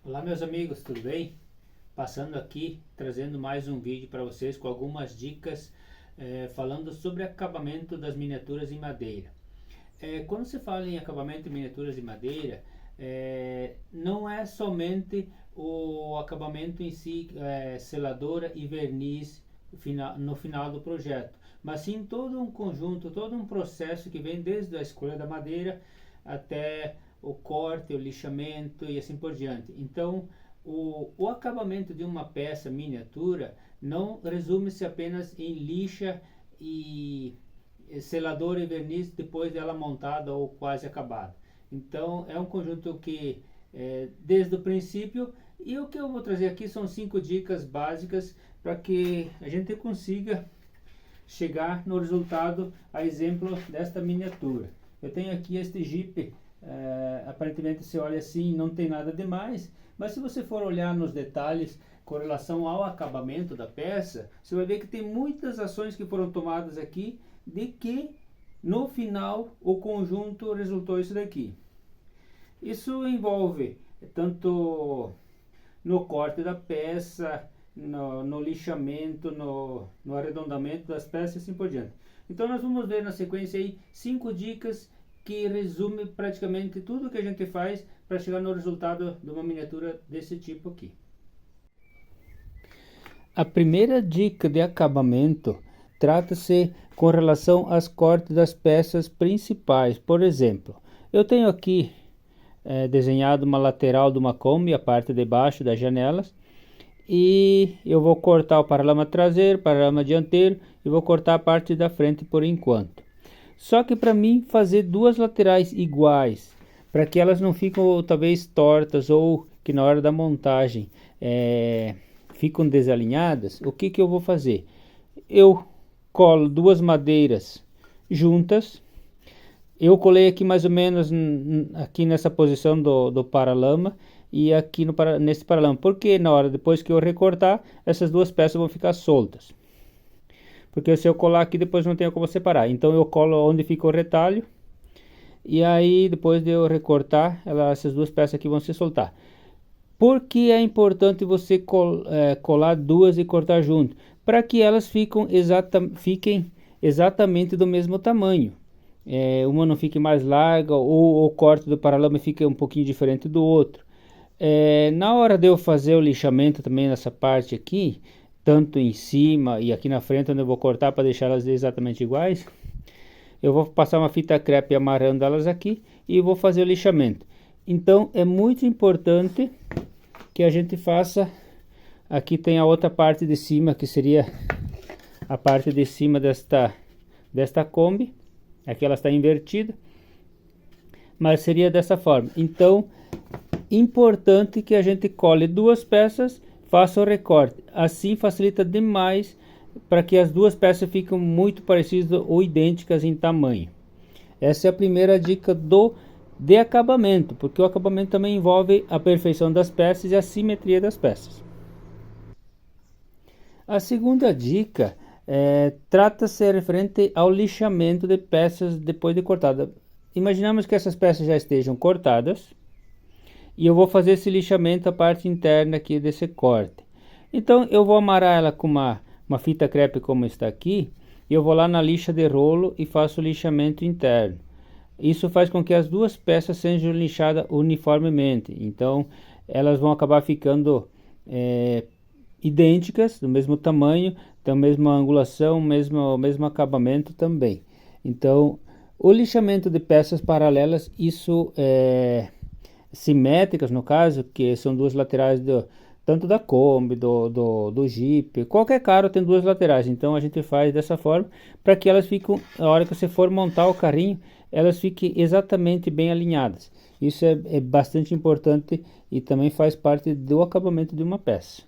Olá meus amigos, tudo bem? Passando aqui, trazendo mais um vídeo para vocês com algumas dicas falando sobre acabamento das miniaturas em madeira. Quando se fala em acabamento em miniaturas em madeira, não é somente o acabamento em si, seladora e verniz no final do projeto, mas sim todo um conjunto, todo um processo que vem desde a escolha da madeira até o corte, o lixamento e assim por diante. Então, o acabamento de uma peça miniatura não resume-se apenas em lixa e selador e verniz depois dela montada ou quase acabada. Então, é um conjunto que desde o princípio, e o que eu vou trazer aqui são 5 dicas básicas para que a gente consiga chegar no resultado, a exemplo desta miniatura. Eu tenho aqui este Jeep. Aparentemente você olha assim, não tem nada demais, mas se você for olhar nos detalhes com relação ao acabamento da peça, você vai ver que tem muitas ações que foram tomadas aqui, de que no final o conjunto resultou isso daqui. Isso envolve tanto no corte da peça, no lixamento, no arredondamento das peças e assim por diante. Então nós vamos ver na sequência aí 5 dicas que resume praticamente tudo que a gente faz para chegar no resultado de uma miniatura desse tipo aqui. A primeira dica de acabamento trata-se com relação às cortes das peças principais. Por exemplo, eu tenho aqui desenhado uma lateral de uma Kombi, a parte de baixo das janelas, e eu vou cortar o paralama traseiro, paralama dianteiro e vou cortar a parte da frente por enquanto. Só que para mim fazer duas laterais iguais, para que elas não fiquem talvez tortas ou que na hora da montagem ficam desalinhadas, o que eu vou fazer? Eu colo duas madeiras juntas. Eu colei aqui mais ou menos aqui nessa posição do paralama e aqui nesse paralama, porque na hora depois que eu recortar, essas duas peças vão ficar soltas. Porque se eu colar aqui depois não tenho como separar. Então eu colo onde fica o retalho. E aí depois de eu recortar, essas duas peças aqui vão se soltar. Por que é importante você colar duas e cortar junto? Para que elas fiquem exatamente do mesmo tamanho. Uma não fique mais larga ou o corte do paralama fique um pouquinho diferente do outro. Na hora de eu fazer o lixamento também nessa parte aqui, tanto em cima e aqui na frente onde eu vou cortar para deixar elas exatamente iguais, eu vou passar uma fita crepe amarrando elas aqui e vou fazer o lixamento. Então é muito importante que a gente faça. Aqui tem a outra parte de cima, que seria a parte de cima desta Kombi. Aqui ela está invertida, mas seria dessa forma. Então importante que a gente cole duas peças, faça o recorte, assim facilita demais para que as duas peças fiquem muito parecidas ou idênticas em tamanho. Essa é a primeira dica de acabamento, porque o acabamento também envolve a perfeição das peças e a simetria das peças. A segunda dica trata-se referente ao lixamento de peças depois de cortada. Imaginamos que essas peças já estejam cortadas, e eu vou fazer esse lixamento, a parte interna aqui desse corte. Então eu vou amarrar ela com uma fita crepe como está aqui. E eu vou lá na lixa de rolo e faço o lixamento interno. Isso faz com que as duas peças sejam lixadas uniformemente. Então elas vão acabar ficando idênticas, do mesmo tamanho, da mesma angulação, mesmo acabamento também. Então o lixamento de peças paralelas, isso simétricas no caso, que são duas laterais tanto da Kombi, do Jeep, qualquer carro tem duas laterais. Então a gente faz dessa forma para que elas fiquem, na hora que você for montar o carrinho, elas fiquem exatamente bem alinhadas. Isso é bastante importante e também faz parte do acabamento de uma peça.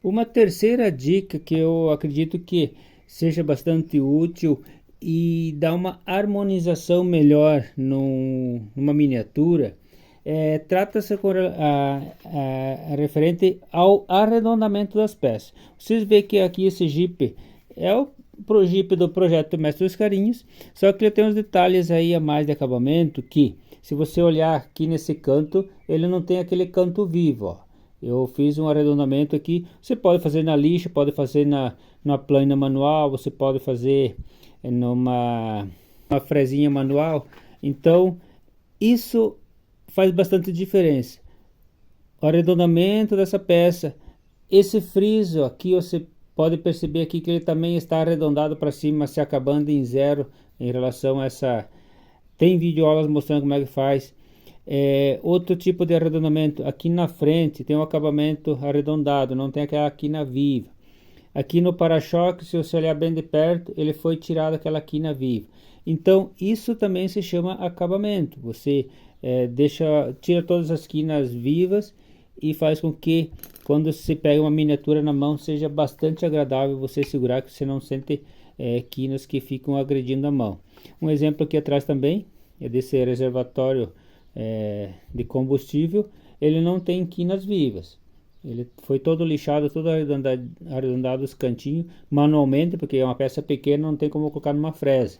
Uma terceira dica que eu acredito que seja bastante útil e dá uma harmonização melhor numa miniatura, trata-se referente ao arredondamento das peças. Vocês veem que aqui esse Jeep é o Jeep do projeto Mestre dos Carinhos, só que ele tem uns detalhes aí a mais de acabamento que, Se você olhar aqui nesse canto, ele não tem aquele canto vivo, ó. Eu fiz um arredondamento aqui. Você pode fazer na lixa, pode fazer na plana manual, você pode fazer numa uma fresinha manual. Então, isso faz bastante diferença. O arredondamento dessa peça, esse friso aqui, você pode perceber aqui que ele também está arredondado para cima, se acabando em zero em relação a essa. Tem videoaulas mostrando como é que faz. Outro tipo de arredondamento, aqui na frente tem um acabamento arredondado, não tem aquela quina viva. Aqui no para-choque, se você olhar bem de perto, ele foi tirado aquela quina viva. Então isso também se chama acabamento. Você tira todas as quinas vivas e faz com que quando você pega uma miniatura na mão seja bastante agradável você segurar, que você não sente quinas que ficam agredindo a mão. Um exemplo aqui atrás também é desse reservatório de combustível. Ele não tem quinas vivas, ele foi todo lixado, todo arredondado os cantinhos manualmente, porque é uma peça pequena, não tem como colocar numa fresa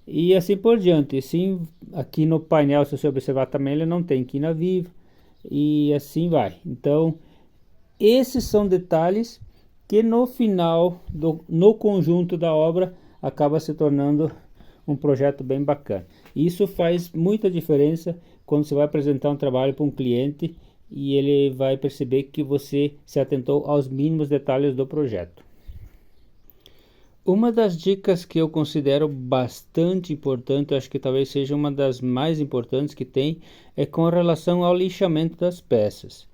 e assim por diante. Sim, aqui no painel, se você observar também, ele não tem quina viva e assim vai. Então esses são detalhes que no final no conjunto da obra acaba se tornando um projeto bem bacana. Isso faz muita diferença quando você vai apresentar um trabalho para um cliente e ele vai perceber que você se atentou aos mínimos detalhes do projeto. Uma das dicas que eu considero bastante importante, acho que talvez seja uma das mais importantes que tem, é com relação ao lixamento das peças.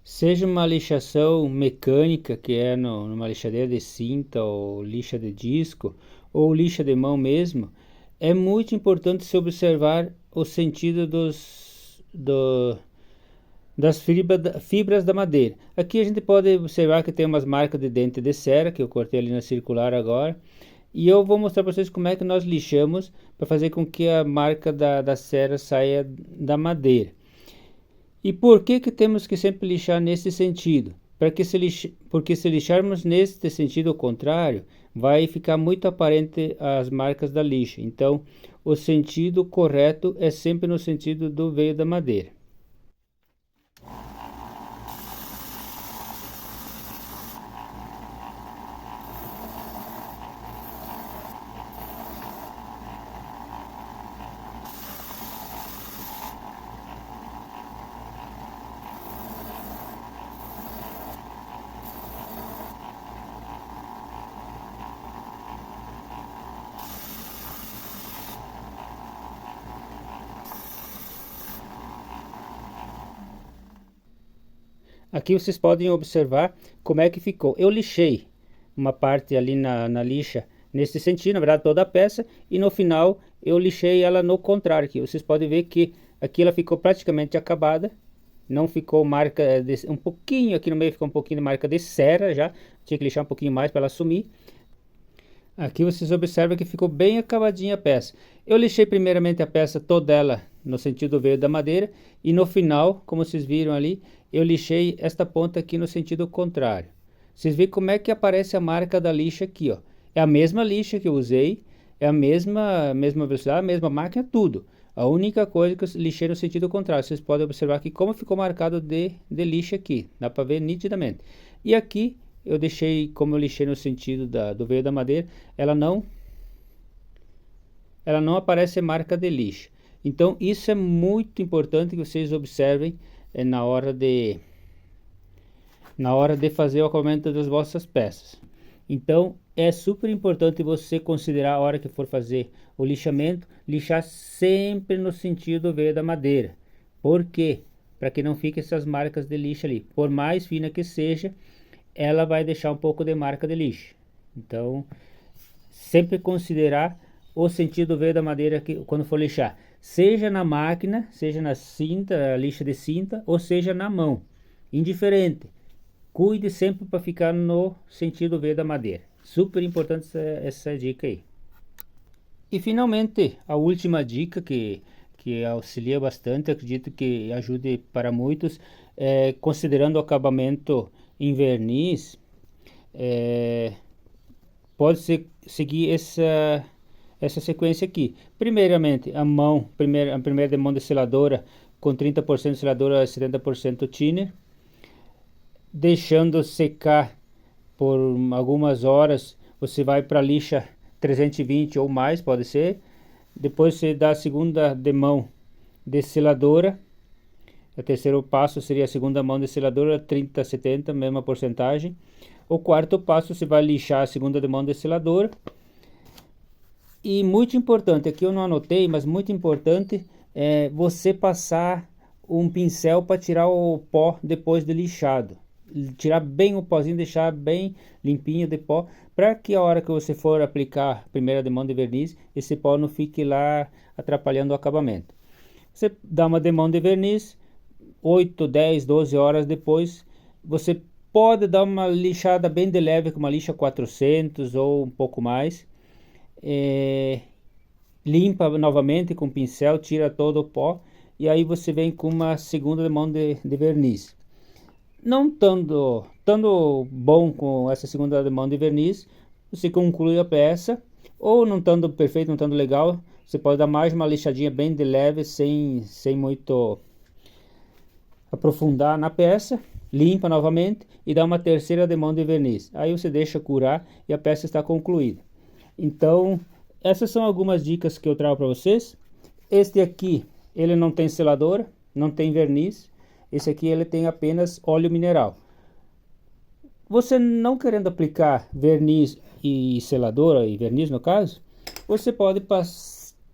Seja uma lixação mecânica, que é numa lixadeira de cinta ou lixa de disco, ou lixa de mão mesmo, é muito importante se observar o sentido das fibras da madeira. Aqui a gente pode observar que tem umas marcas de dente de cera, que eu cortei ali na circular agora, e eu vou mostrar para vocês como é que nós lixamos para fazer com que a marca da cera saia da madeira. E por que temos que sempre lixar nesse sentido? Porque se lixarmos nesse sentido contrário, vai ficar muito aparente as marcas da lixa. Então, o sentido correto é sempre no sentido do veio da madeira. Aqui vocês podem observar como é que ficou. Eu lixei uma parte ali na lixa nesse sentido, na verdade toda a peça, e no final eu lixei ela no contrário. Aqui vocês podem ver que aqui ela ficou praticamente acabada, não ficou marca, um pouquinho aqui no meio ficou um pouquinho de marca de cera já, tinha que lixar um pouquinho mais para ela sumir. Aqui vocês observam que ficou bem acabadinha a peça. Eu lixei primeiramente a peça toda ela no sentido veio da madeira, e no final, como vocês viram ali, eu lixei esta ponta aqui no sentido contrário. Vocês veem como é que aparece a marca da lixa aqui, ó. É a mesma lixa que eu usei, é a mesma velocidade, a mesma máquina, tudo. A única coisa que eu lixei no sentido contrário. Vocês podem observar aqui como ficou marcado de lixa aqui, dá para ver nitidamente. E aqui eu deixei, como eu lixei no sentido do veio da madeira, ela não aparece marca de lixa. Então isso é muito importante que vocês observem na hora de fazer o acabamento das vossas peças. Então é super importante você considerar, a hora que for fazer o lixamento, lixar sempre no sentido do veio da madeira. Por quê? Para que não fique essas marcas de lixa ali. Por mais fina que seja, ela vai deixar um pouco de marca de lixa. Então sempre considerar o sentido do veio da madeira que, quando for lixar, seja na máquina, seja na cinta, a lixa de cinta, ou seja na mão, indiferente. Cuide sempre para ficar no sentido veio da madeira. Super importante essa dica aí. E finalmente, a última dica que auxilia bastante, acredito que ajude para muitos, considerando o acabamento em verniz, pode seguir essa sequência aqui. Primeiramente, a primeira demão de seladora com 30% de seladora, 70% thinner, deixando secar por algumas horas. Você vai para a lixa 320 ou mais, pode ser. Depois você dá a segunda demão de seladora. O terceiro passo seria a segunda mão de seladora, 30-70, mesma porcentagem. O quarto passo, você vai lixar a segunda demão de seladora. E muito importante, aqui eu não anotei, mas muito importante é você passar um pincel para tirar o pó depois de lixado. Tirar bem o pozinho, deixar bem limpinho de pó, para que a hora que você for aplicar a primeira demão de verniz, esse pó não fique lá atrapalhando o acabamento. Você dá uma demão de verniz, 8, 10, 12 horas depois, você pode dar uma lixada bem de leve com uma lixa 400 ou um pouco mais. Limpa novamente com o pincel, tira todo o pó e aí você vem com uma segunda demão de verniz. Não estando bom com essa segunda demão de verniz, você conclui a peça, ou não estando perfeito, não estando legal, você pode dar mais uma lixadinha bem de leve, sem muito aprofundar na peça, limpa novamente e dá uma terceira demão de verniz. Aí você deixa curar e a peça está concluída. Então, essas são algumas dicas que eu trago para vocês. Este aqui, ele não tem seladora, não tem verniz. Esse aqui ele tem apenas óleo mineral. Você não querendo aplicar verniz e seladora, e verniz no caso, você pode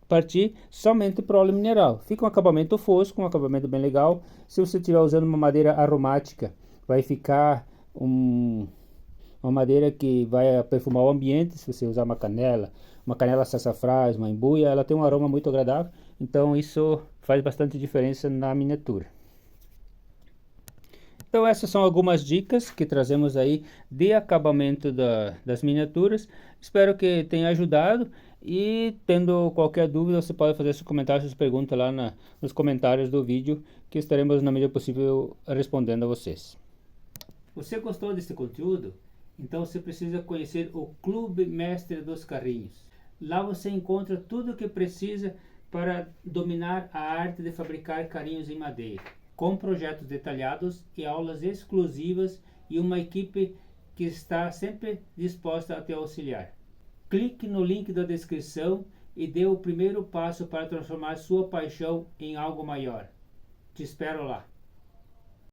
partir somente para óleo mineral. Fica um acabamento fosco, um acabamento bem legal. Se você estiver usando uma madeira aromática, vai ficar uma madeira que vai perfumar o ambiente. Se você usar uma canela sassafrás, uma embuia, ela tem um aroma muito agradável. Então isso faz bastante diferença na miniatura. Então essas são algumas dicas que trazemos aí de acabamento das miniaturas. Espero que tenha ajudado, e tendo qualquer dúvida você pode fazer seus comentários, suas perguntas lá nos comentários do vídeo, que estaremos na medida possível respondendo a vocês. Você gostou desse conteúdo? Então você precisa conhecer o Clube Mestre dos Carrinhos. Lá você encontra tudo o que precisa para dominar a arte de fabricar carrinhos em madeira, com projetos detalhados e aulas exclusivas, e uma equipe que está sempre disposta a te auxiliar. Clique no link da descrição e dê o primeiro passo para transformar sua paixão em algo maior. Te espero lá.